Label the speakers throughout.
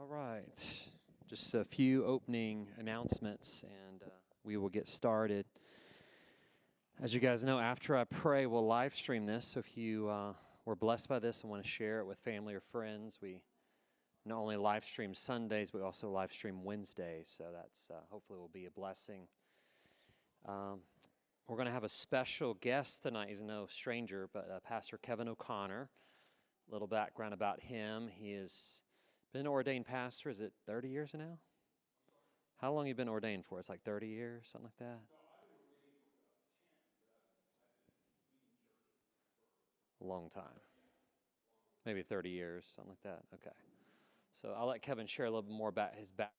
Speaker 1: All right. Just a few opening announcements, and we will get started. As you guys know, after I pray, we'll live stream this. So if you were blessed by this and want to share it with family or friends, we not only live stream Sundays, we also live stream Wednesdays. So that's hopefully will be a blessing. We're going to have a special guest tonight. He's no stranger, but Pastor Kevin O'Connor. A little background about him. He has been an ordained pastor. Is it 30 years now? How long have you been ordained for? It's like 30 years, something like that? A long time. Maybe 30 years, something like that. Okay. So I'll let Kevin share a little bit more about his background.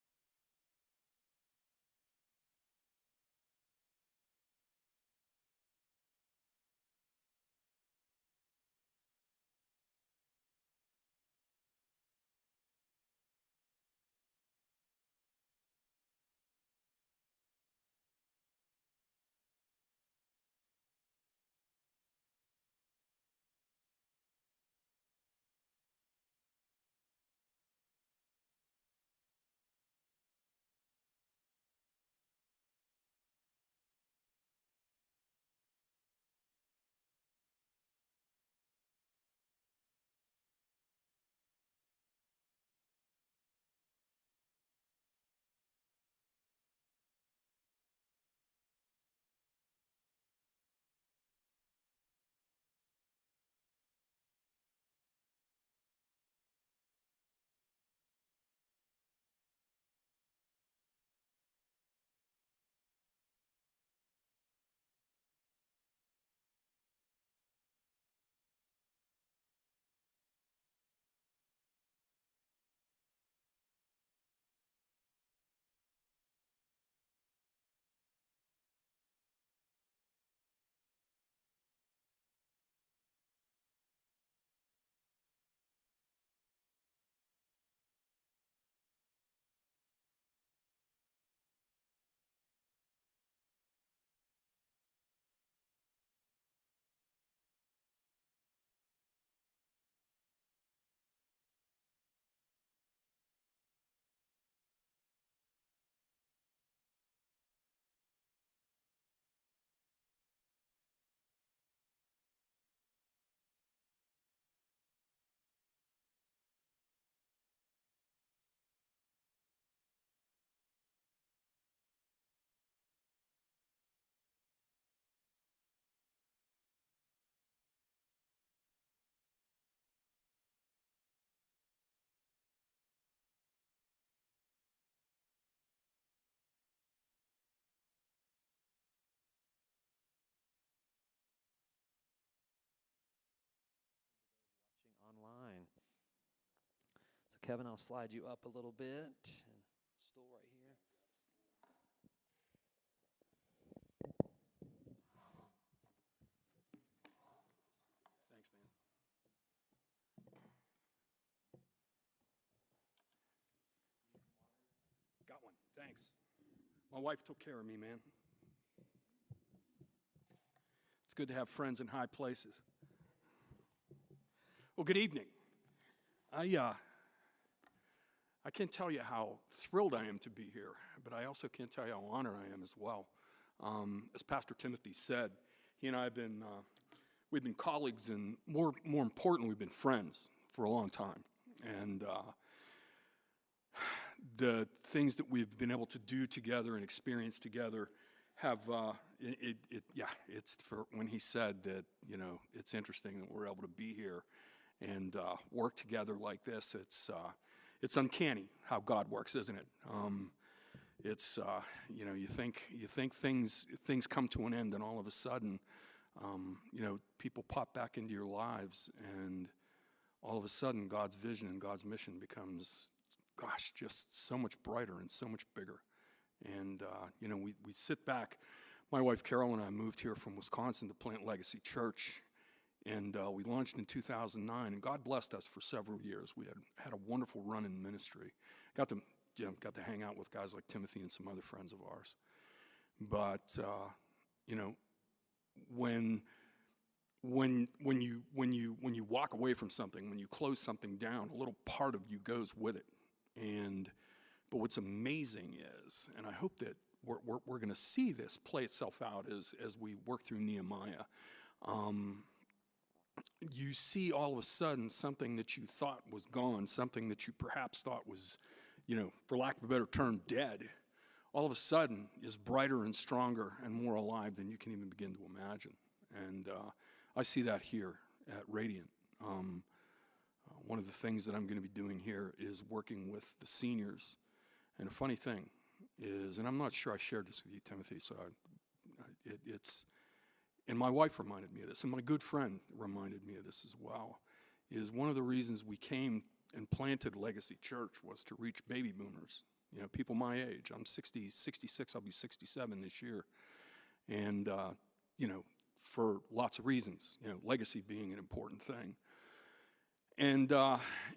Speaker 1: Online. So Kevin, I'll slide you up a little bit. And stool right here.
Speaker 2: Thanks, man. Got one. Thanks. My wife took care of me, man. It's good to have friends in high places. Well, good evening. I can't tell you how thrilled I am to be here, but I also can't tell you how honored I am as well. As Pastor Timothy said, he and I we've been colleagues, and more important, we've been friends for a long time. And the things that we've been able to do together and experience together have, it's for when he said that, it's interesting that we're able to be here and work together like this. It's uncanny how God works, isn't it? You think things come to an end, and all of a sudden, people pop back into your lives, and all of a sudden, God's vision and God's mission becomes, just so much brighter and so much bigger. And we sit back. My wife Carol and I moved here from Wisconsin to plant Legacy Church. And we launched in 2009, and God blessed us for several years. We had a wonderful run in ministry. Got to hang out with guys like Timothy and some other friends of ours. But when you walk away from something, when you close something down, a little part of you goes with it. But what's amazing is, and I hope that we're going to see this play itself out as we work through Nehemiah. You see all of a sudden something that you thought was gone, something that you perhaps thought was, for lack of a better term, dead, all of a sudden is brighter and stronger and more alive than you can even begin to imagine. And I see that here at Radiant. One of the things that I'm going to be doing here is working with the seniors. And a funny thing is, and I'm not sure I shared this with you, Timothy, so and my wife reminded me of this, and my good friend reminded me of this as well, is one of the reasons we came and planted Legacy Church was to reach baby boomers, people my age. I'm 66, I'll be 67 this year. And, for lots of reasons, legacy being an important thing. And,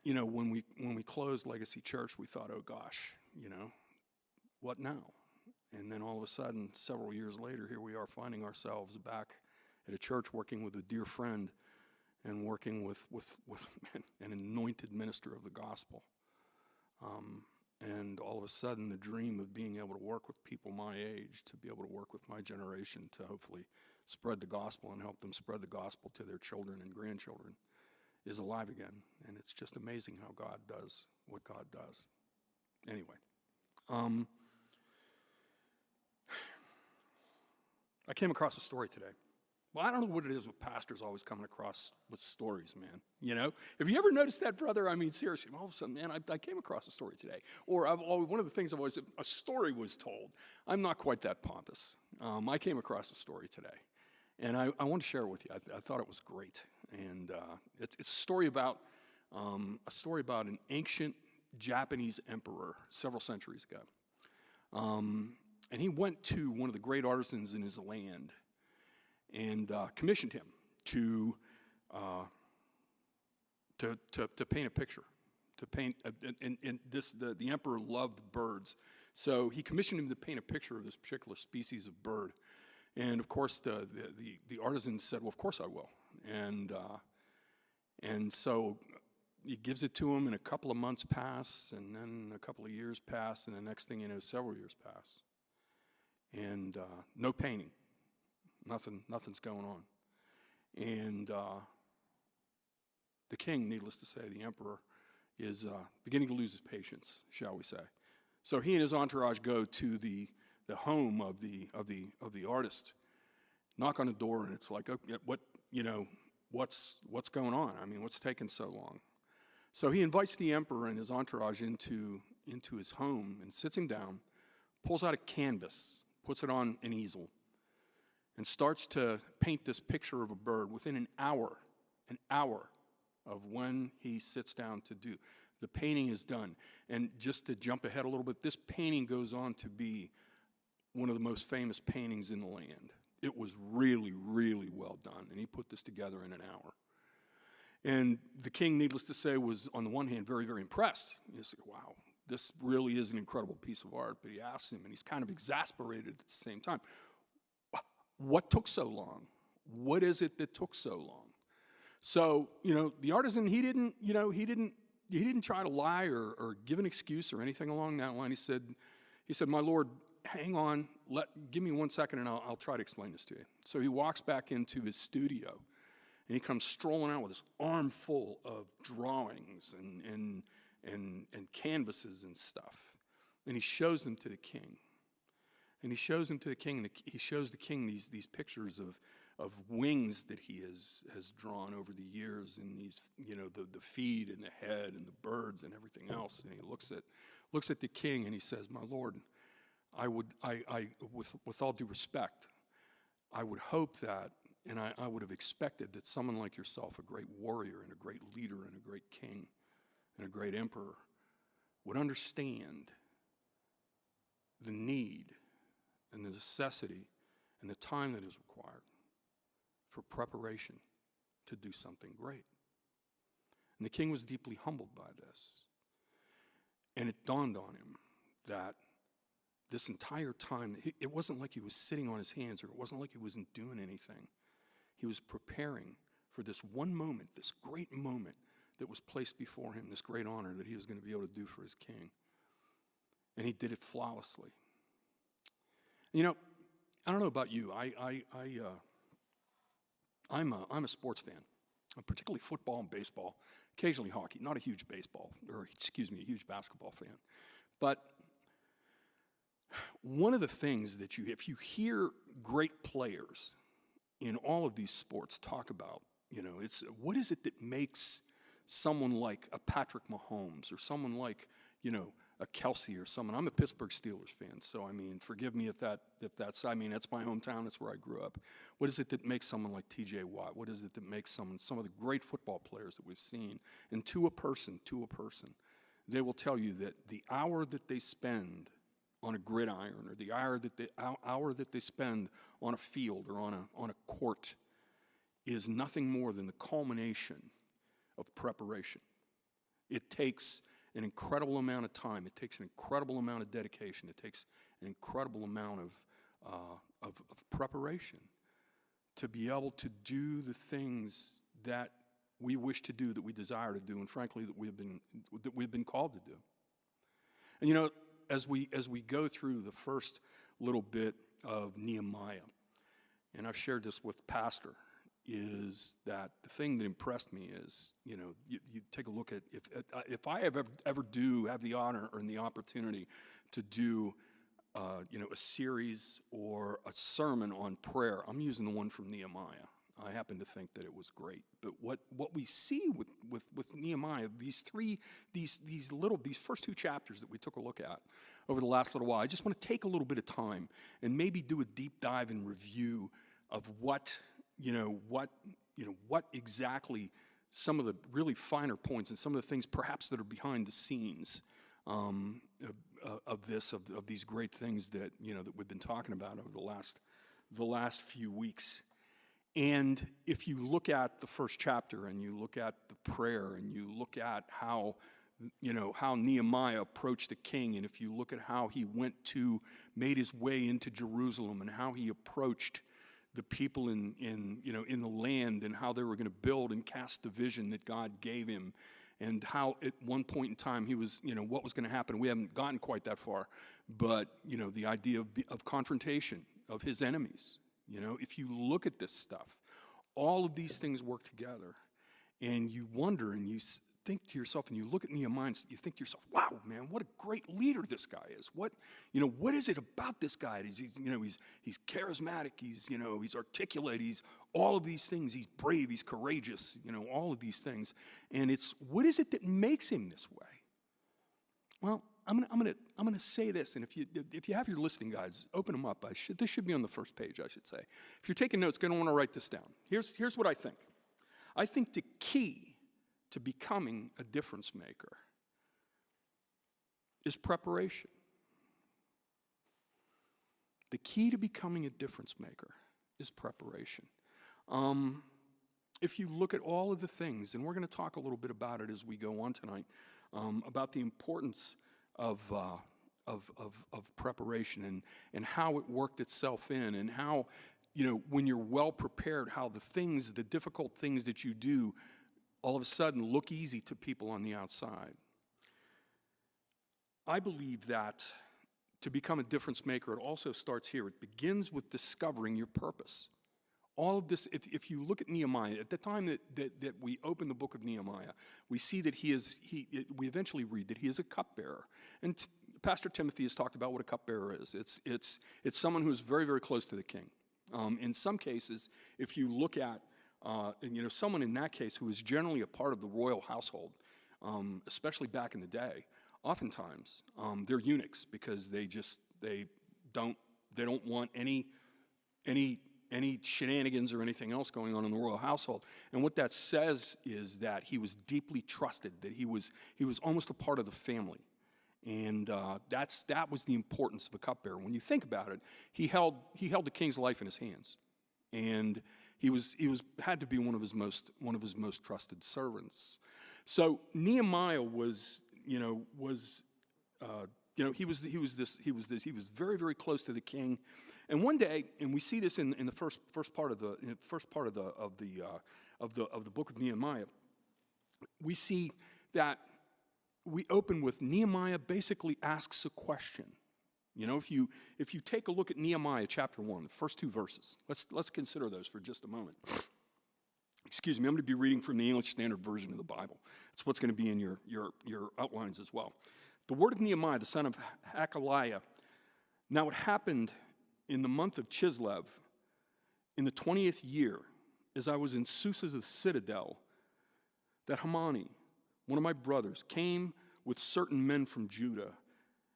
Speaker 2: when we closed Legacy Church, we thought, oh gosh, what now? And then all of a sudden, several years later, here we are finding ourselves back at a church working with a dear friend and working with an anointed minister of the gospel. And all of a sudden, the dream of being able to work with people my age, to be able to work with my generation, to hopefully spread the gospel and help them spread the gospel to their children and grandchildren, is alive again. And it's just amazing how God does what God does. Anyway. I came across a story today. Well, I don't know what it is with pastors always coming across with stories, man. Have you ever noticed that, brother? I mean, seriously, all of a sudden, man, I came across a story today. Or one of the things I've always said, a story was told. I'm not quite that pompous. I came across a story today. And I want to share it with you. I thought it was great. And it's a story about an ancient Japanese emperor several centuries ago. And he went to one of the great artisans in his land and commissioned him to paint a picture, to paint. The emperor loved birds, so he commissioned him to paint a picture of this particular species of bird. And of course, the artisan said, "Well, of course I will." And so he gives it to him, and a couple of months pass, and then a couple of years pass, and the next thing you know, several years pass. And no painting. Nothing's going on. And the king, needless to say, the emperor, is beginning to lose his patience, shall we say. So he and his entourage go to the home of the artist, knock on the door, and it's like, okay, what's going on? I mean, what's taking so long? So he invites the emperor and his entourage into his home and sits him down, pulls out a canvas, puts it on an easel, and starts to paint this picture of a bird within an hour of when he sits down to do. The painting is done. And just to jump ahead a little bit, this painting goes on to be one of the most famous paintings in the land. It was really, really well done, and he put this together in an hour. And the king, needless to say, was on the one hand very, very impressed. He said, wow, this really is an incredible piece of art. But he asks him, and he's kind of exasperated at the same time, what took so long? What is it that took so long? So, the artisan, he didn't try to lie or give an excuse or anything along that line. He said, my lord, hang on, give me 1 second and I'll try to explain this to you. So he walks back into his studio and he comes strolling out with this armful of drawings and canvases and stuff. And he shows them to the king. And he shows them to the king, and he shows the king these pictures of wings that he has drawn over the years, and these, the feet and the head and the birds and everything else. And he looks at the king and he says, my lord, I with all due respect, I would hope that, and I would have expected that someone like yourself, a great warrior and a great leader and a great king and a great emperor, would understand the need and the necessity and the time that is required for preparation to do something great. And the king was deeply humbled by this. And it dawned on him that this entire time, it wasn't like he was sitting on his hands, or it wasn't like he wasn't doing anything. He was preparing for this one moment, this great moment that was placed before him, this great honor that he was going to be able to do for his king. And he did it flawlessly. You know, I don't know about you. I'm a sports fan, particularly football and baseball, occasionally hockey. Not a huge a huge basketball fan. But one of the things that if you hear great players in all of these sports talk about, it's what is it that makes someone like a Patrick Mahomes or someone like, a Kelsey or someone. I'm a Pittsburgh Steelers fan, so I mean, forgive me if that's my hometown, that's where I grew up. What is it that makes someone like TJ Watt? What is it that makes some of the great football players that we've seen? And to a person, they will tell you that the hour that they spend on a gridiron or the hour that they spend on a field or on a court is nothing more than the culmination of preparation. It takes an incredible amount of time. It takes an incredible amount of dedication. It takes an incredible amount of preparation to be able to do the things that we wish to do, that we desire to do, and frankly that we've been called to do. And as we go through the first little bit of Nehemiah, and I've shared this with Pastor, is that the thing that impressed me is, you take a look at, if I ever have the honor and the opportunity to do, a series or a sermon on prayer, I'm using the one from Nehemiah. I happen to think that it was great. But what we see with Nehemiah, these first two chapters that we took a look at over the last little while, I just want to take a little bit of time and maybe do a deep dive and review of what exactly some of the really finer points and some of the things perhaps that are behind the scenes of these great things that that we've been talking about over the last few weeks. And if you look at the first chapter and you look at the prayer and you look at how Nehemiah approached the king, and if you look at how he made his way into Jerusalem and how he approached the people in the land and how they were going to build and cast the vision that God gave him, and how at one point in time he was, what was going to happen. We haven't gotten quite that far, but the idea of confrontation of his enemies. If you look at this stuff, all of these things work together, and you wonder and you think to yourself, and you look at Nehemiah and you think to yourself, wow, man, what a great leader this guy is. What is it about this guy? He's charismatic, he's articulate, he's all of these things, he's brave, he's courageous, all of these things. And it's, what is it that makes him this way? Well, I'm gonna say this, and if you have your listening guides, open them up. This should be on the first page, I should say. If you're taking notes, you're gonna want to write this down. Here's what I think. I think the key to becoming a difference maker is preparation. The key to becoming a difference maker is preparation. If you look at all of the things, and we're going to talk a little bit about it as we go on tonight, about the importance of preparation and how it worked itself in, and how, when you're well prepared, how the difficult things that you do all of a sudden look easy to people on the outside. I believe that to become a difference maker, it also starts here. It begins with discovering your purpose. All of this, if you look at Nehemiah, at the time that we open the book of Nehemiah, we see that we eventually read that he is a cupbearer. And Pastor Timothy has talked about what a cupbearer is. It's someone who is very, very close to the king. In some cases, if you look at someone in that case who is generally a part of the royal household, especially back in the day, oftentimes they're eunuchs because they don't want any shenanigans or anything else going on in the royal household. And what that says is that he was deeply trusted, that he was almost a part of the family. And that was the importance of a cupbearer. When you think about it, he held the king's life in his hands, and he had to be one of his most trusted servants. So Nehemiah was very, very close to the king. And one day, and we see this in the first part of the book of Nehemiah, we see that we open with Nehemiah basically asks a question. You know, if you take a look at Nehemiah chapter 1, the first 2 verses, let's consider those for just a moment. Excuse me, I'm going to be reading from the English Standard Version of the Bible. It's what's going to be in your outlines as well. The word of Nehemiah, the son of Hakaliah. Now it happened in the month of Chislev, in the 20th year, as I was in Susa's citadel, that Hamani, one of my brothers, came with certain men from Judah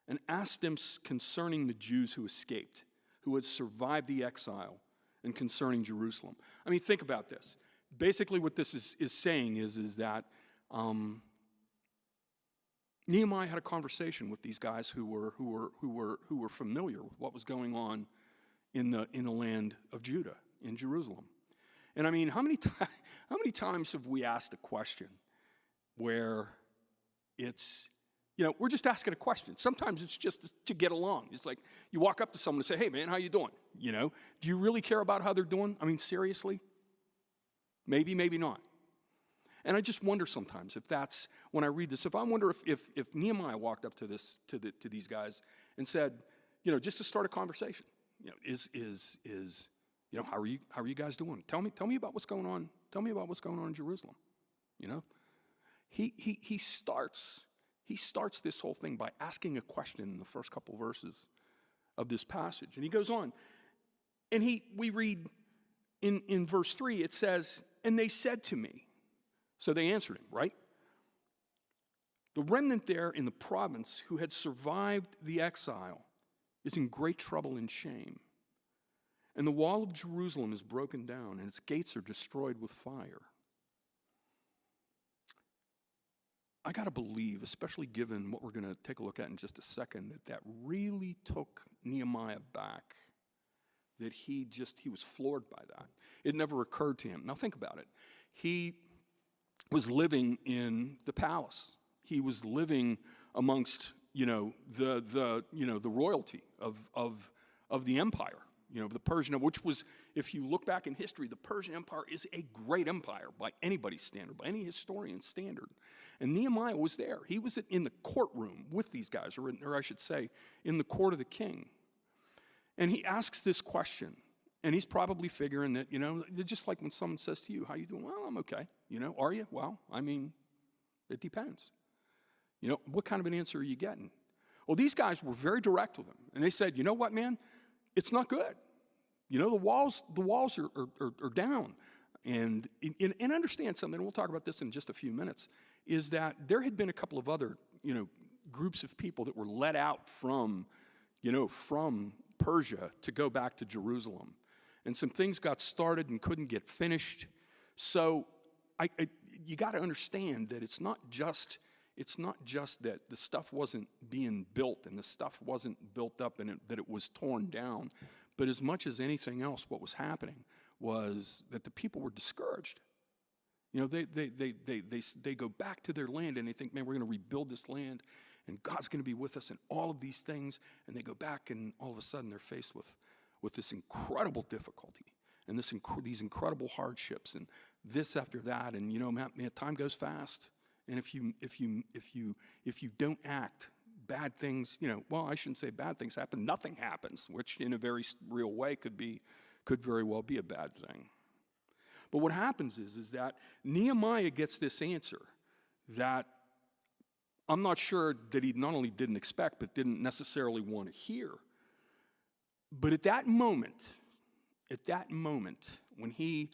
Speaker 2: and asked them concerning the Jews who escaped, who had survived the exile, and concerning Jerusalem. I mean, think about this. Basically, what this is saying is that Nehemiah had a conversation with these guys who were familiar with what was going on in the land of Judah, in Jerusalem. And I mean, how many times have we asked a question where it's, you know, we're just asking a question. Sometimes it's just to get along. It's like you walk up to someone and say, "Hey, man, how you doing?" You know, do you really care about how they're doing? I mean, seriously? Maybe, maybe not. And I just wonder sometimes if that's, when I read this, if I wonder if Nehemiah walked up to these guys and said, you know, just to start a conversation, you know, you know, how are you guys doing? Tell me about what's going on. Tell me about what's going on in Jerusalem. You know, he starts this whole thing by asking a question in the first couple verses of this passage, and he goes on, and we read in verse 3, it says, "And they said to me," so they answered him, right? "The remnant there in the province who had survived the exile is in great trouble and shame. And the wall of Jerusalem is broken down, and its gates are destroyed with fire." I got to believe, especially given what we're going to take a look at in just a second, that really took Nehemiah back, that he was floored by that. It never occurred to him. Now think about it. He was living in the palace. He was living amongst, you know, the royalty of the empire. You know, the Persian, which was, if you look back in history, the Persian Empire is a great empire by anybody's standard, by any historian's standard. And Nehemiah was there. He was in the courtroom with these guys, or I should say, in the court of the king. And he asks this question, and he's probably figuring that, you know, just like when someone says to you, "How you doing?" "Well, I'm okay." You know, "Are you?" "Well, I mean, it depends." You know, what kind of an answer are you getting? Well, these guys were very direct with him, and they said, "You know what, man? It's not good. You know, the walls are down." And understand something, and we'll talk about this in just a few minutes, is that there had been a couple of other, you know, groups of people that were let out from Persia to go back to Jerusalem. And some things got started and couldn't get finished. So you got to understand that it's not just that the stuff wasn't being built and the stuff wasn't built up and that it was torn down, but as much as anything else, what was happening was that the people were discouraged. You know, they go back to their land and they think, "Man, we're going to rebuild this land and God's going to be with us and all of these things." And they go back and all of a sudden they're faced with this incredible difficulty and these incredible hardships and this after that. And, you know, man, time goes fast. And if you don't act, bad things, you know, well, I shouldn't say bad things happen, nothing happens, which in a very real way could very well be a bad thing. But what happens is that Nehemiah gets this answer that I'm not sure that he not only didn't expect, but didn't necessarily want to hear. But at that moment, when he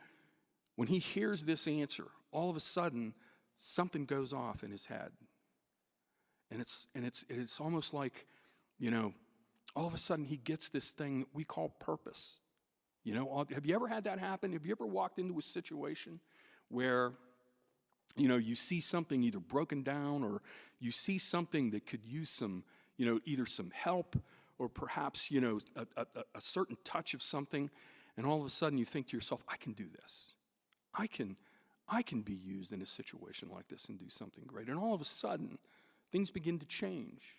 Speaker 2: hears this answer, all of a sudden, something goes off in his head. And it's almost like, you know, all of a sudden he gets this thing that we call purpose. You know, have you ever had that happen? Have you ever walked into a situation where, you know, you see something either broken down or you see something that could use some, you know, either some help or perhaps, you know, a certain touch of something, and all of a sudden you think to yourself, "I can do this. I can be used in a situation like this and do something great." And all of a sudden, things begin to change.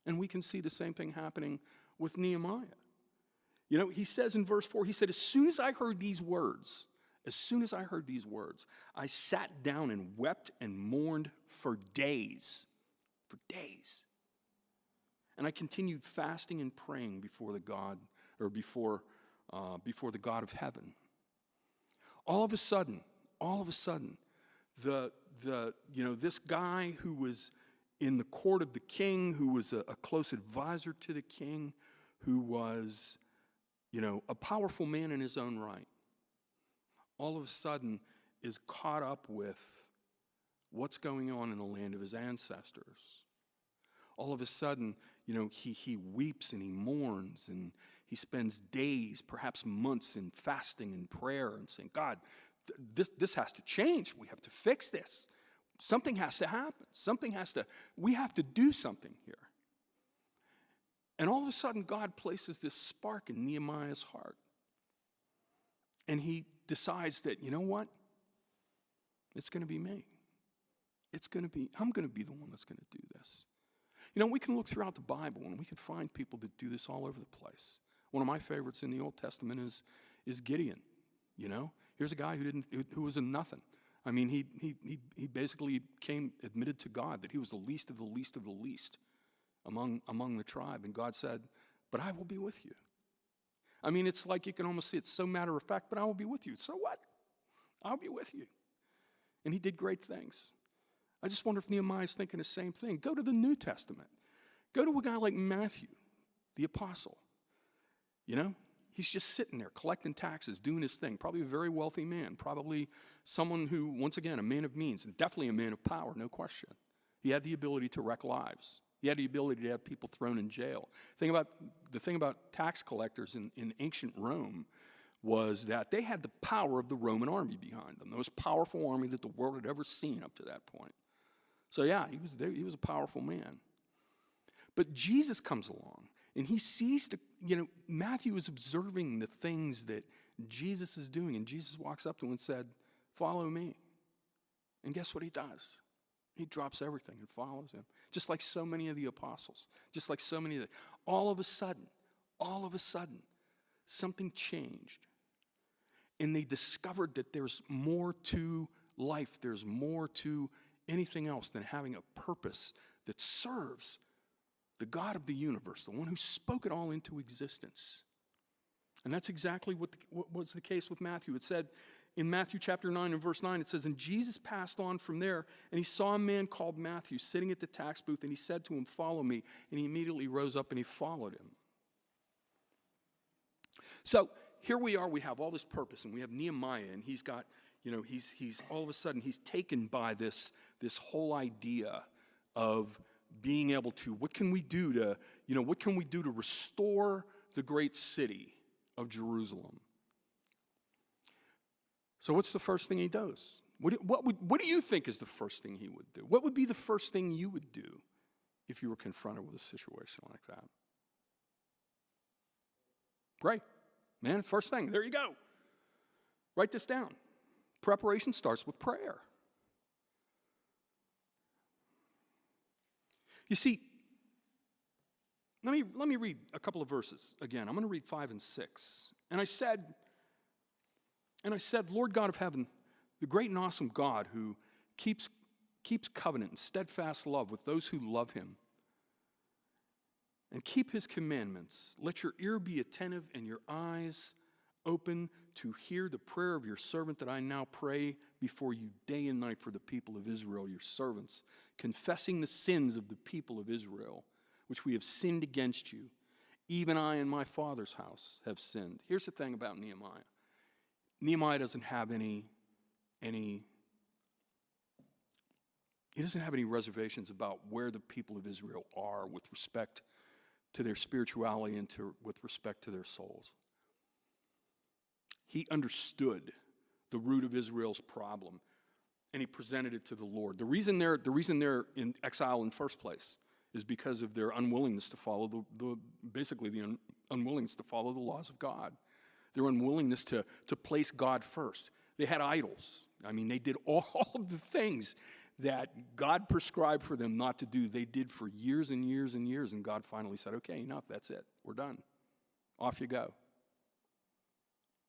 Speaker 2: And we can see the same thing happening with Nehemiah. You know, he says in verse 4, he said, "As soon as I heard these words, As soon as I heard these words, I sat down and wept and mourned for days. For days. And I continued fasting and praying before the God, or before the God of heaven. All of a sudden, this guy who was in the court of the king, who was a close advisor to the king, who was, a powerful man in his own right, all of a sudden is caught up with what's going on in the land of his ancestors. All of a sudden, he weeps and he mourns and he spends days, perhaps months, in fasting and prayer and saying, God, this has to change. We have to fix this. Something has to happen. We have to do something here. And all of a sudden, God places this spark in Nehemiah's heart. And he decides that, you know what? It's going to be me. I'm going to be the one that's going to do this. We can look throughout the Bible and we can find people that do this all over the place. One of my favorites in the Old Testament is Gideon. Here's a guy who was a nothing. I mean, he basically admitted to God that he was the least of the least of the least among the tribe. And God said, but I will be with you. I mean, it's like you can almost see it's so matter of fact, but I will be with you. So what? I'll be with you. And he did great things. I just wonder if Nehemiah's thinking the same thing. Go to the New Testament. Go to a guy like Matthew, the apostle. He's just sitting there collecting taxes, doing his thing. Probably a very wealthy man. Probably someone who, once again, a man of means, and definitely a man of power, no question. He had the ability to wreck lives. He had the ability to have people thrown in jail. The thing about tax collectors in ancient Rome was that they had the power of the Roman army behind them, the most powerful army that the world had ever seen up to that point. So yeah, he was a powerful man. But Jesus comes along, and he sees Matthew is observing the things that Jesus is doing, and Jesus walks up to him and said, follow me. And guess what he does? He drops everything and follows him, just like so many of the apostles, just like so many of all of a sudden, something changed. And they discovered that there's more to life, there's more to anything else than having a purpose that serves the God of the universe, the one who spoke it all into existence. And that's exactly what was the case with Matthew. It said in Matthew chapter 9 and verse 9, it says, and Jesus passed on from there, and he saw a man called Matthew sitting at the tax booth, and he said to him, follow me. And he immediately rose up and he followed him. So here we are, we have all this purpose, and we have Nehemiah, and he's got, he's all of a sudden, he's taken by this whole idea of being able to, what can we do to restore the great city of Jerusalem? So what's the first thing he does? What do you think is the first thing he would do? What would be the first thing you would do if you were confronted with a situation like that? Pray. Man, first thing, there you go. Write this down. Preparation starts with prayer. You see, let me read a couple of verses again. I'm going to read 5 and 6. And I said, Lord God of heaven, the great and awesome God who keeps covenant and steadfast love with those who love him and keep his commandments, let your ear be attentive and your eyes open to hear the prayer of your servant that I now pray before you day and night for the people of Israel, your servants, confessing the sins of the people of Israel, which we have sinned against you. Even I and my father's house have sinned. Here's the thing about Nehemiah. Nehemiah doesn't have any reservations about where the people of Israel are with respect to their spirituality and with respect to their souls. He understood the root of Israel's problem, and he presented it to the Lord. The reason they're in exile in the first place is because of their unwillingness to follow the unwillingness to follow the laws of God. Their unwillingness to place God first. They had idols. I mean, they did all of the things that God prescribed for them not to do. They did for years and years and years, and God finally said, okay, enough, that's it. We're done. Off you go.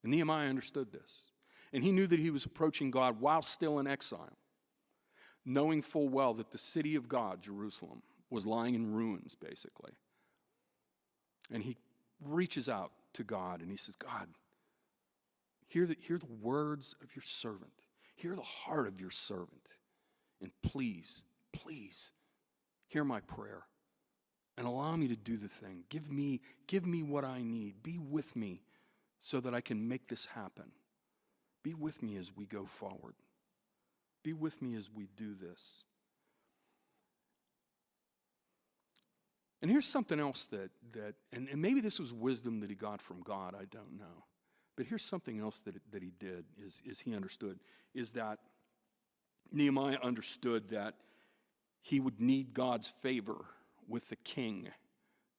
Speaker 2: And Nehemiah understood this. And he knew that he was approaching God while still in exile, knowing full well that the city of God, Jerusalem, was lying in ruins, basically. And he reaches out to God and he says, God, hear the words of your servant. Hear the heart of your servant. And please, please, hear my prayer and allow me to do the thing. Give me what I need. Be with me so that I can make this happen. Be with me as we go forward. Be with me as we do this. And here's something else that and maybe this was wisdom that he got from God, I don't know. But here's something else that he did, is he understood, is that Nehemiah understood that he would need God's favor with the king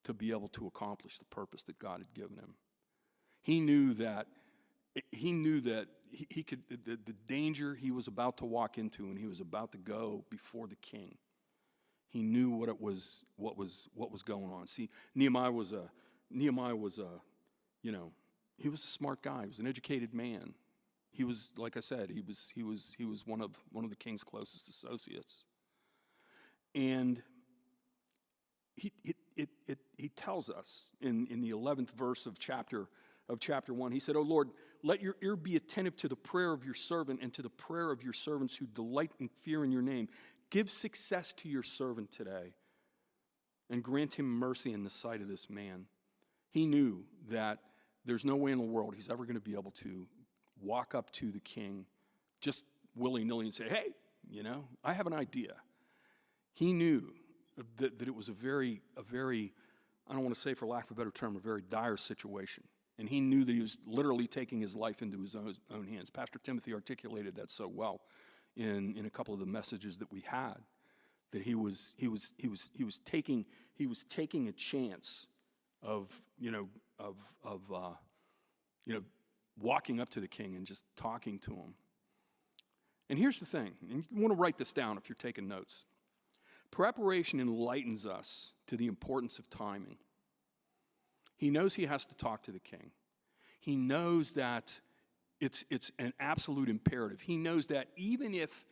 Speaker 2: to be able to accomplish the purpose that God had given him. He knew that he could, the danger he was about to walk into and he was about to go before the king. He knew what was going on. See, Nehemiah was a he was a smart guy. He was an educated man. He was, like I said, he was one of the king's closest associates. And he tells us in the 11th verse of chapter 1, he said, "O Lord, let your ear be attentive to the prayer of your servant and to the prayer of your servants who delight in fear in your name. Give success to your servant today and grant him mercy in the sight of this man." He knew that there's no way in the world he's ever going to be able to walk up to the king just willy-nilly and say, "Hey, I have an idea." He knew that it was a very, I don't want to say for lack of a better term, a very dire situation. And he knew that he was literally taking his life into his own hands. Pastor Timothy articulated that so well in a couple of the messages that we had, that he was taking a chance of walking up to the king and just talking to him. And here's the thing, and you want to write this down if you're taking notes. Preparation enlightens us to the importance of timing. He knows he has to talk to the king. He knows that it's an absolute imperative. He knows that even if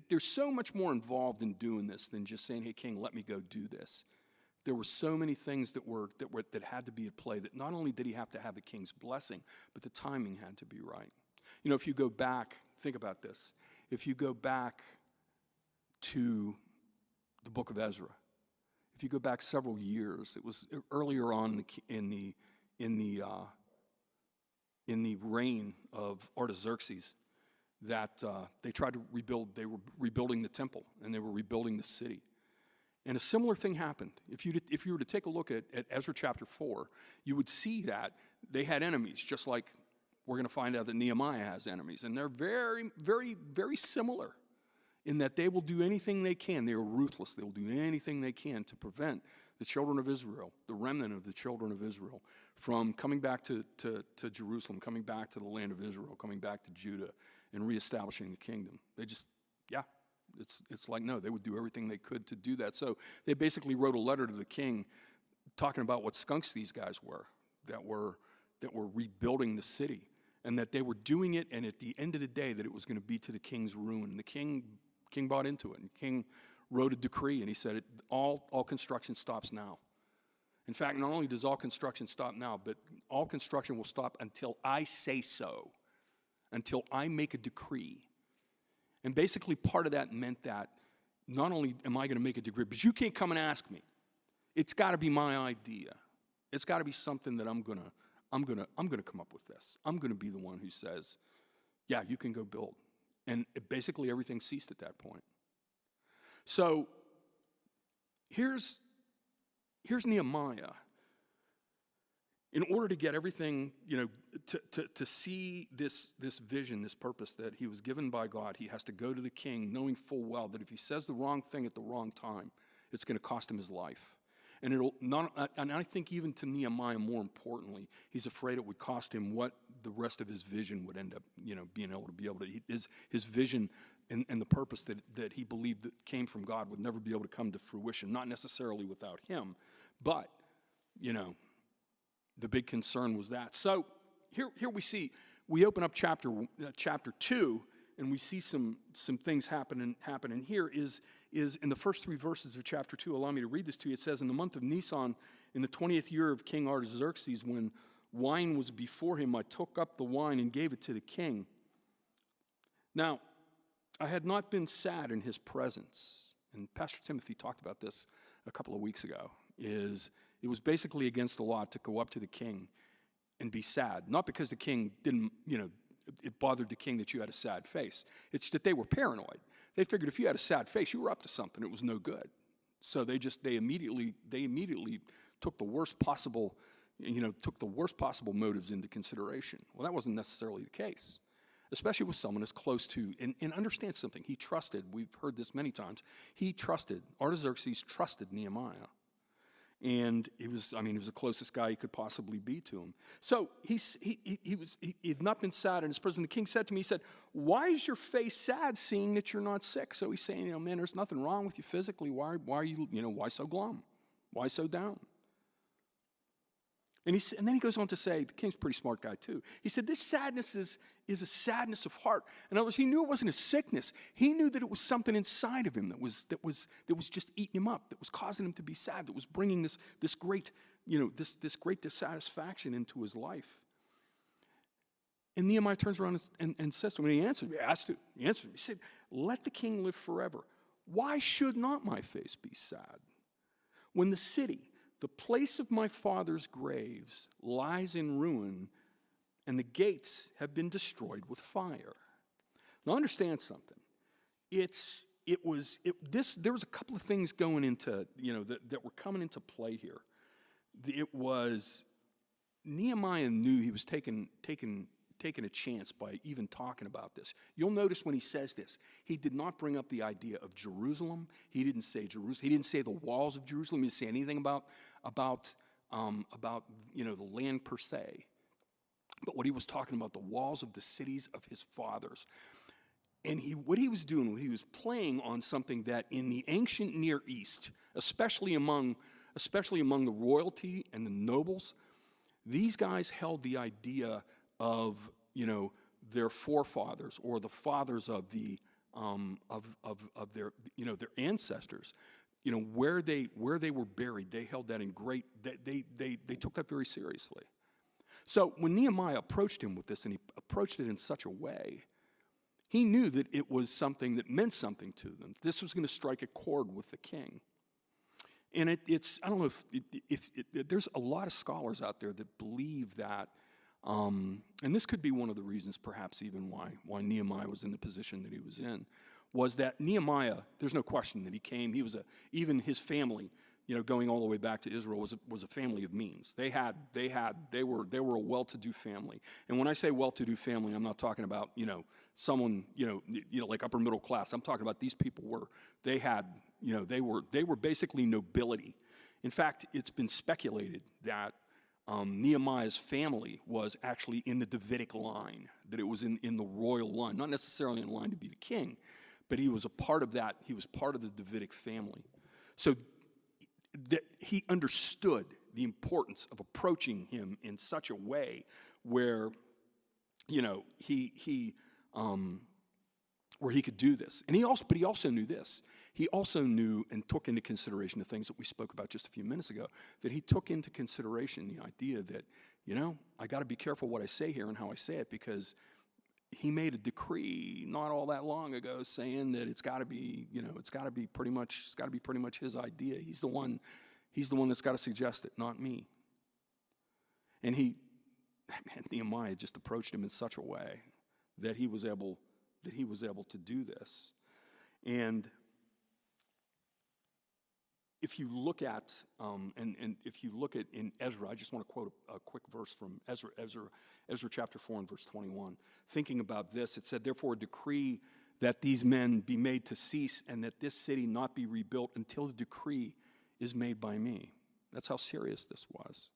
Speaker 2: there's so much more involved in doing this than just saying, "Hey, king, let me go do this." There were so many things that had to be at play, that not only did he have to have the king's blessing, but the timing had to be right. If you go back, think about this. If you go back to the book of Ezra, if you go back several years, it was earlier on in the reign of Artaxerxes that they tried to rebuild. They were rebuilding the temple and they were rebuilding the city. And a similar thing happened. If you were to take a look at Ezra chapter 4, you would see that they had enemies, just like we're going to find out that Nehemiah has enemies. And they're very, very, very similar in that they will do anything they can. They are ruthless. They will do anything they can to prevent the children of Israel, the remnant of the children of Israel, from coming back to Jerusalem, coming back to the land of Israel, coming back to Judah, and reestablishing the kingdom. They just, it's like, no, they would do everything they could to do that. So they basically wrote a letter to the king talking about what skunks these guys were, that were rebuilding the city, and that they were doing it, and at the end of the day, that it was going to be to the king's ruin. The king bought into it, and the king wrote a decree, and he said, all construction stops now. In fact, not only does all construction stop now, but all construction will stop until I say so, until I make a decree. And basically part of that meant that not only am I going to make a decree, but you can't come and ask me. It's got to be my idea. It's got to be something that I'm gonna come up with this. I'm going to be the one who says, yeah, you can go build. And basically everything ceased at that point. So here's Nehemiah. In order to get everything, to see this vision, this purpose that he was given by God, he has to go to the king knowing full well that if he says the wrong thing at the wrong time, it's going to cost him his life. And and I think even to Nehemiah, more importantly, he's afraid it would cost him what the rest of his vision would end up, being able to. His vision and the purpose that he believed that came from God would never be able to come to fruition, not necessarily without him, but, the big concern was that. So here we see we open up chapter 2, and we see some things happening here, is in the first 3 verses of chapter 2. Allow me to read this to you. It says, in the month of Nisan, in the 20th year of King Artaxerxes, when wine was before him, I took up the wine and gave it to the king. Now, I had not been sad in his presence. And Pastor Timothy talked about this a couple of weeks ago. It was basically against the law to go up to the king and be sad. Not because the king didn't, it bothered the king that you had a sad face. It's that they were paranoid. They figured if you had a sad face, you were up to something. It was no good. So they immediately took the worst possible, motives into consideration. Well, that wasn't necessarily the case, especially with someone as close to, and understand something. He trusted, we've heard this many times, Artaxerxes trusted Nehemiah. And he was the closest guy he could possibly be to him. So he had not been sad in his prison. The king said to me, he said, why is your face sad seeing that you're not sick? So he's saying, man, there's nothing wrong with you physically. Why are you, why so glum? Why so down? And then he goes on to say, the king's a pretty smart guy too. He said, this sadness is a sadness of heart. In other words, he knew it wasn't a sickness. He knew that it was something inside of him that was just eating him up, that was causing him to be sad, that was bringing this great, this great dissatisfaction into his life. And Nehemiah turns around and says to him, and he answered me, he said, let the king live forever. Why should not my face be sad? When the city, the place of my father's graves, lies in ruin, and the gates have been destroyed with fire. Now understand something. There was a couple of things going into, that were coming into play here. It was, Nehemiah knew he was taking a chance by even talking about this. You'll notice when he says this, he did not bring up the idea of Jerusalem. He didn't say Jerusalem. He didn't say the walls of Jerusalem. He didn't say anything about the land per se. But what he was talking about, the walls of the cities of his fathers. And what he was doing, he was playing on something that in the ancient Near East, especially among the royalty and the nobles, these guys held the idea of their forefathers or the fathers of the of their their ancestors, where they were buried. They held that in great. They took that very seriously. So when Nehemiah approached him with this, and he approached it in such a way, he knew that it was something that meant something to them. This was going to strike a chord with the king. And it's I don't know if there's a lot of scholars out there that believe that. And this could be one of the reasons, perhaps even why Nehemiah was in the position that he was in, was that Nehemiah, there's no question that he came, even his family, going all the way back to Israel, was a family of means. They were a well-to-do family. And when I say well-to-do family, I'm not talking about, someone, like upper middle class. I'm talking about these people they were basically nobility. In fact, it's been speculated that Nehemiah's family was actually in the Davidic line, that it was in the royal line, not necessarily in line to be the king, but he was a part of that. He was part of the Davidic family. So that he understood the importance of approaching him in such a way where, where he could do this. And he also knew this. He also knew and took into consideration the things that we spoke about just a few minutes ago, that he took into consideration the idea that, I got to be careful what I say here and how I say it, because he made a decree not all that long ago saying that it's got to be pretty much his idea. He's the one that's got to suggest it, not me. And Nehemiah just approached him in such a way that he was able to do this. And if you look at in Ezra, I just want to quote a quick verse from Ezra chapter 4 and verse 21. Thinking about this, it said, "Therefore, a decree that these men be made to cease, and that this city not be rebuilt until the decree is made by me." That's how serious this was.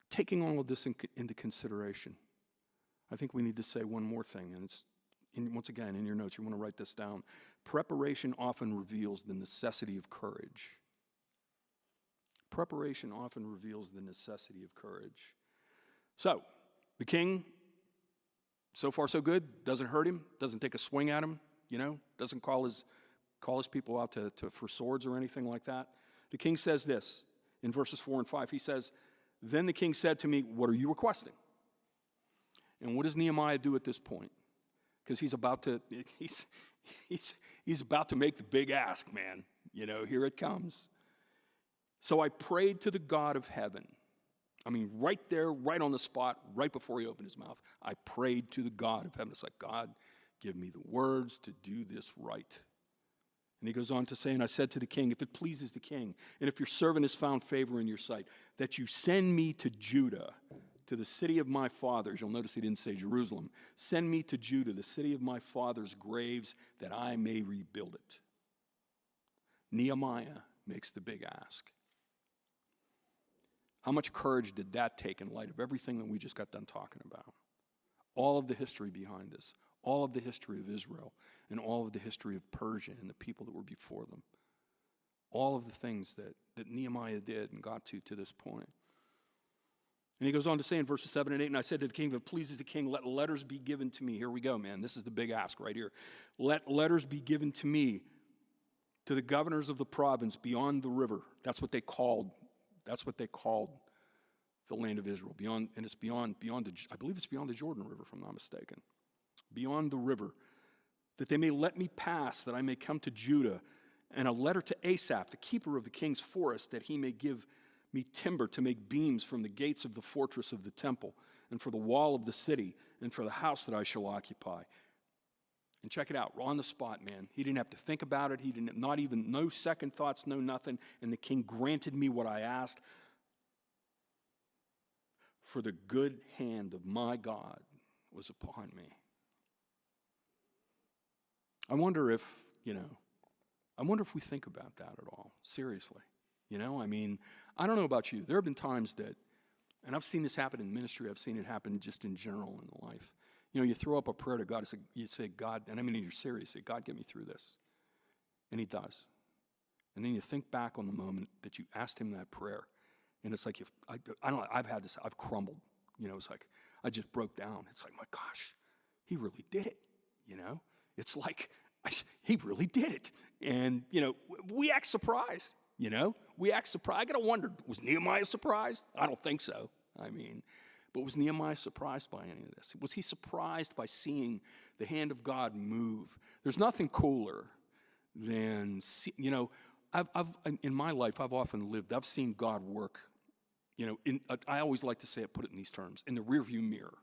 Speaker 2: Taking all of this into consideration, I think we need to say one more thing, and it's, once again, in your notes, you want to write this down. Preparation often reveals the necessity of courage. Preparation often reveals the necessity of courage. So, the king, so far so good, doesn't hurt him, doesn't take a swing at him, doesn't call his people out for swords or anything like that. The king says this in verses 4 and 5. He says, "Then the king said to me, 'What are you requesting?'" And what does Nehemiah do at this point? Because he's about to make the big ask, man. Here it comes. "So I prayed to the God of heaven." I mean, right there, right on the spot, right before he opened his mouth, I prayed to the God of heaven. It's like, God, give me the words to do this right. And he goes on to say, "And I said to the king, if it pleases the king, and if your servant has found favor in your sight, that you send me to Judah, to the city of my fathers." You'll notice he didn't say Jerusalem. "Send me to Judah, the city of my fathers' graves, that I may rebuild it." Nehemiah makes the big ask. How much courage did that take in light of everything that we just got done talking about? All of the history behind this, all of the history of Israel, and all of the history of Persia and the people that were before them. All of the things that Nehemiah did and got to this point. And he goes on to say in verses 7 and 8, "And I said to the king, if it pleases the king, let letters be given to me." Here we go, man. This is the big ask right here. "Let letters be given to me, to the governors of the province beyond the river." That's what they called the land of Israel. It's beyond I believe it's beyond the Jordan River, if I'm not mistaken. Beyond the river, "that they may let me pass, that I may come to Judah, and a letter to Asaph, the keeper of the king's forest, that he may give me timber to make beams from the gates of the fortress of the temple, and for the wall of the city, and for the house that I shall occupy." And check it out, on the spot, man. He didn't have to think about it. No second thoughts, no nothing. "And the king granted me what I asked, for the good hand of my God was upon me." I wonder if we think about that at all, seriously. I don't know about you. There have been times that, and I've seen this happen in ministry, I've seen it happen just in general in life. You throw up a prayer to God, you say, "God," and I mean you're serious, say, "God, get me through this." And he does. And then you think back on the moment that you asked him that prayer, and it's like, I don't know, I've had this, I've crumbled. It's like, I just broke down. It's like, my gosh, he really did it. It's like, he really did it. And, we act surprised, We act surprised. I got to wonder, was Nehemiah surprised? I don't think so. But was Nehemiah surprised by any of this? Was he surprised by seeing the hand of God move? There's nothing cooler than, in my life, I've seen God work, I always like to say it, put it in these terms, in the rearview mirror.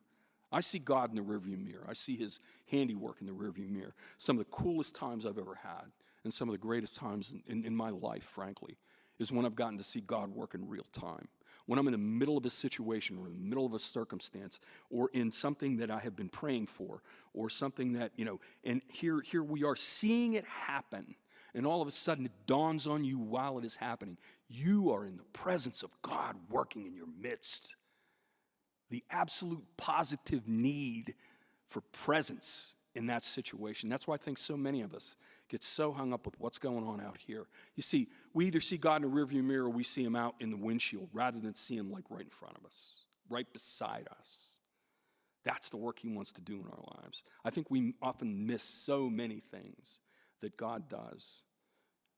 Speaker 2: I see God in the rearview mirror. I see his handiwork in the rearview mirror. Some of the coolest times I've ever had, and some of the greatest times in my life, frankly, is when I've gotten to see God work in real time. When I'm in the middle of a situation or in the middle of a circumstance or in something that I have been praying for or something that, and here we are seeing it happen, and all of a sudden it dawns on you while it is happening. You are in the presence of God working in your midst. The absolute positive need for presence in that situation. That's why I think so many of us get so hung up with what's going on out here. You see, we either see God in the rearview mirror or we see him out in the windshield rather than see him like right in front of us, right beside us. That's the work he wants to do in our lives. I think we often miss so many things that God does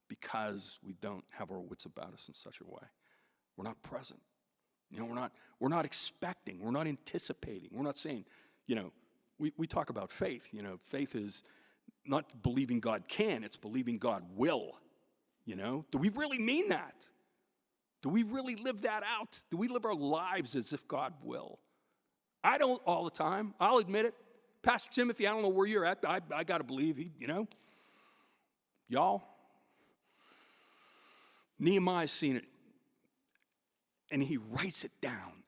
Speaker 2: because we don't have our wits about us in such a way. We're not present. We're not expecting. We're not anticipating. We're not saying, we talk about faith. Faith is not believing God can, it's believing God will. Do we really mean that? Do we really live that out? Do we live our lives as if God will? I don't all the time. I'll admit it. Pastor Timothy, I don't know where you're at. I got to believe Y'all, Nehemiah's seen it. And he writes it down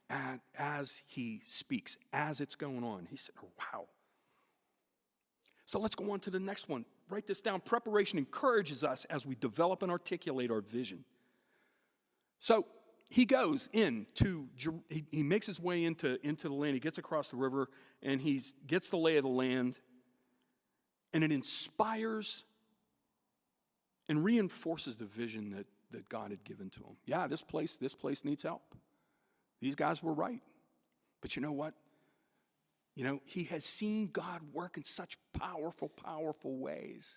Speaker 2: as he speaks, as it's going on. He said, oh, wow. So let's go on to the next one. Write this down. Preparation encourages us as we develop and articulate our vision. So he goes he makes his way into the land. He gets across the river, and he gets the lay of the land. And it inspires and reinforces the vision that God had given to him. Yeah, this place needs help. These guys were right. But you know what? You know, he has seen God work in such powerful, powerful ways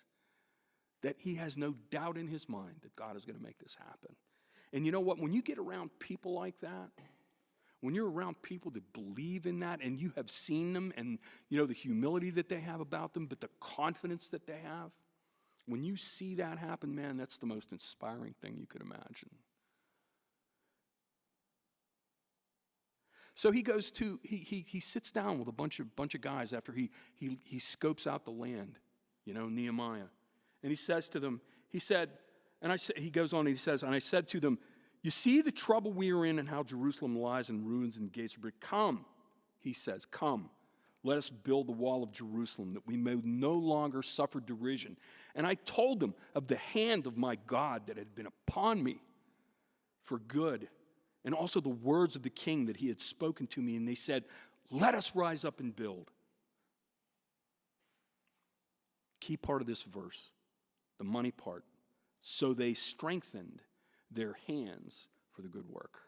Speaker 2: that he has no doubt in his mind that God is going to make this happen. And you know what? When you get around people like that, when you're around people that believe in that and you have seen them and, you know, the humility that they have about them, but the confidence that they have, when you see that happen, man, that's the most inspiring thing you could imagine. So he goes to, he sits down with a bunch of guys after he scopes out the land, you know, Nehemiah. And he says to them, he goes on and he says, and I said to them, you see the trouble we are in and how Jerusalem lies in ruins and gates are brick. Come, he says, come, let us build the wall of Jerusalem that we may no longer suffer derision. And I told them of the hand of my God that had been upon me for good, and also the words of the king that he had spoken to me. And they said, let us rise up and build. Key part of this verse, the money part. So they strengthened their hands for the good work.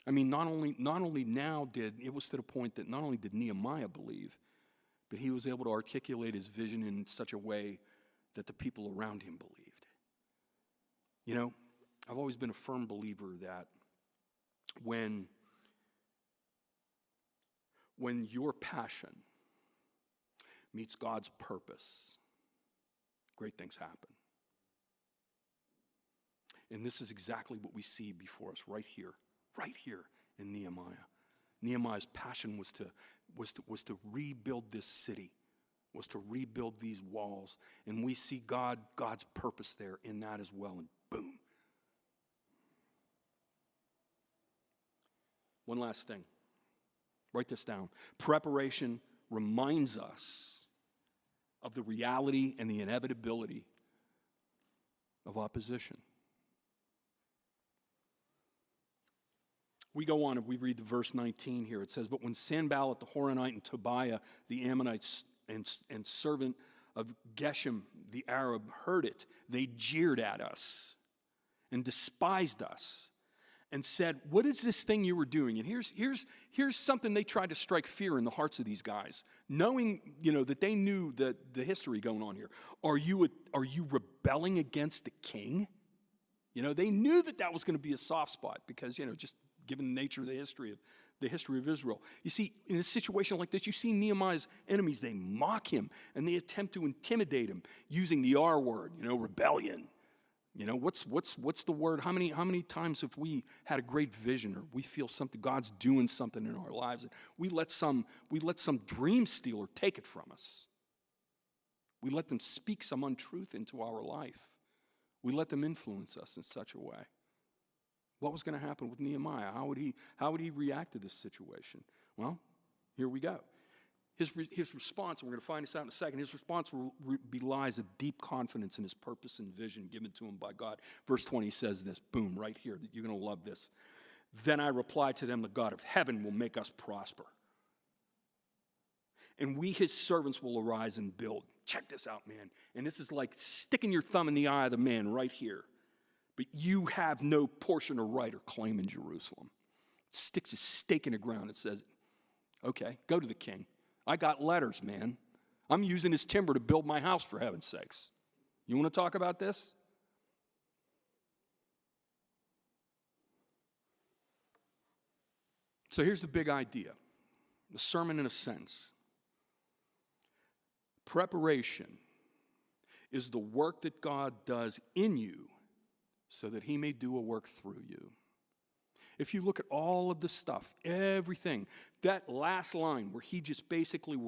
Speaker 2: I mean, not only it was to the point that not only did Nehemiah believe, but he was able to articulate his vision in such a way that the people around him believed. You know, I've always been a firm believer that when your passion meets God's purpose, great things happen. And this is exactly what we see before us right here in Nehemiah. Nehemiah's passion was to rebuild this city, was to rebuild these walls. And we see God's purpose there in that as well. And boom. One last thing. Write this down. Preparation reminds us of the reality and the inevitability of opposition. We go on and we read the verse 19 here. It says, but when Sanballat the Horonite and Tobiah the Ammonites and servant of Geshem the Arab heard it, they jeered at us and despised us and said, what is this thing you were doing? And here's something they tried to strike fear in the hearts of these guys, knowing, you know, that they knew the history going on here. Are you rebelling against the king? You know, they knew that was going to be a soft spot because, you know, just given the nature of the history of Israel. You see, in a situation like this, you see Nehemiah's enemies, they mock him and they attempt to intimidate him using the R word, you know, rebellion. You know, what's the word? How many times have we had a great vision or we feel something, God's doing something in our lives, and we let some dream stealer take it from us. We let them speak some untruth into our life. We let them influence us in such a way. What was going to happen with Nehemiah? How would he react to this situation? Well, here we go. His response, and we're going to find this out in a second, his response belies a deep confidence in his purpose and vision given to him by God. Verse 20 says this, boom, right here. You're going to love this. Then I replied to them, the God of heaven will make us prosper. And we, his servants, will arise and build. Check this out, man. And this is like sticking your thumb in the eye of the man right here. But you have no portion or right or claim in Jerusalem. Sticks a stake in the ground and says, okay, go to the king. I got letters, man. I'm using his timber to build my house, for heaven's sakes. You want to talk about this? So here's the big idea. The sermon in a sense. Preparation is the work that God does in you so that he may do a work through you. If you look at all of the stuff, everything, that last line where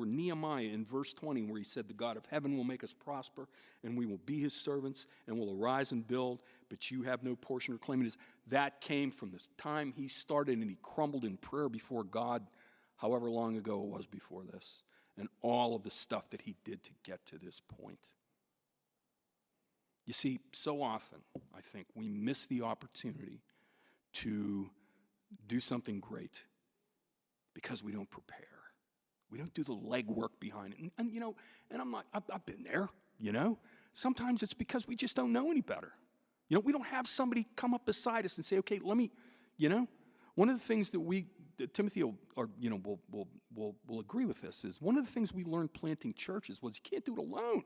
Speaker 2: Nehemiah in verse 20, where he said, the God of heaven will make us prosper, and we will be his servants, and will arise and build, but you have no portion or claim in it. That came from this time he started, and he crumbled in prayer before God, however long ago it was before this, and all of the stuff that he did to get to this point. You see, so often, I think, we miss the opportunity to do something great because we don't prepare. We don't do the legwork behind it. And you know, and I've been there, you know. Sometimes it's because we just don't know any better. You know, we don't have somebody come up beside us and say, okay, let me, you know. One of the things that we Timothy will agree with this, is one of the things we learned planting churches was you can't do it alone.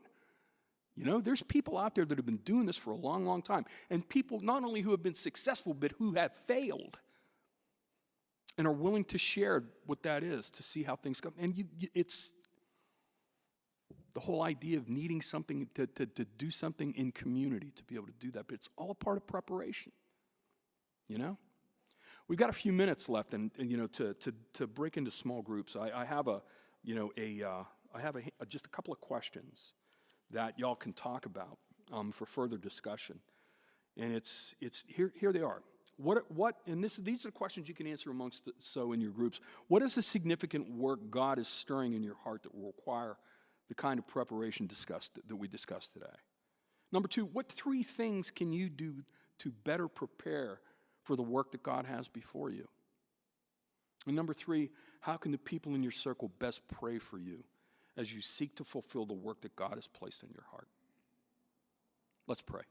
Speaker 2: There's people out there that have been doing this for a long, long time. And people not only who have been successful, but who have failed and are willing to share what that is to see how things go. And it's the whole idea of needing something to do something in community to be able to do that. But it's all a part of preparation. We've got a few minutes left, and to break into small groups. I have just a couple of questions that y'all can talk about for further discussion, and it's here they are. These are questions you can answer in your groups. What is the significant work God is stirring in your heart that will require the kind of preparation that we discussed today? Number 2, what 3 things can you do to better prepare for the work that God has before you? And number 3, how can the people in your circle best pray for you as you seek to fulfill the work that God has placed in your heart? Let's pray.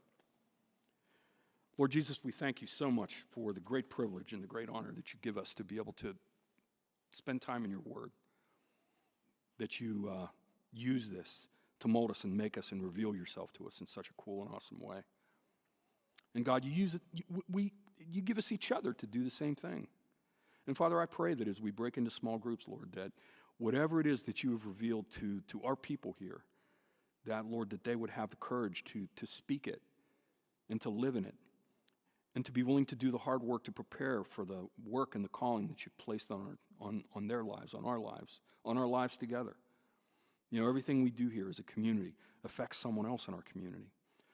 Speaker 2: Lord Jesus, we thank you so much for the great privilege and the great honor that you give us to be able to spend time in your word, that you use this to mold us and make us and reveal yourself to us in such a cool and awesome way. And God, you use it, you give us each other to do the same thing. And Father, I pray that as we break into small groups, Lord, that whatever it is that you have revealed to our people here, that, Lord, that they would have the courage to speak it and to live in it and to be willing to do the hard work to prepare for the work and the calling that you've placed on their lives, on our lives together. Everything we do here as a community affects someone else in our community.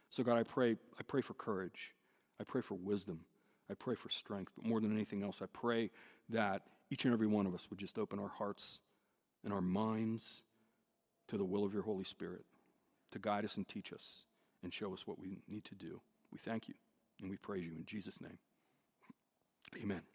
Speaker 2: So God, I pray for courage. I pray for wisdom. I pray for strength. But more than anything else, I pray that each and every one of us would just open our hearts and our minds to the will of your Holy Spirit to guide us and teach us and show us what we need to do. We thank you and we praise you in Jesus' name. Amen.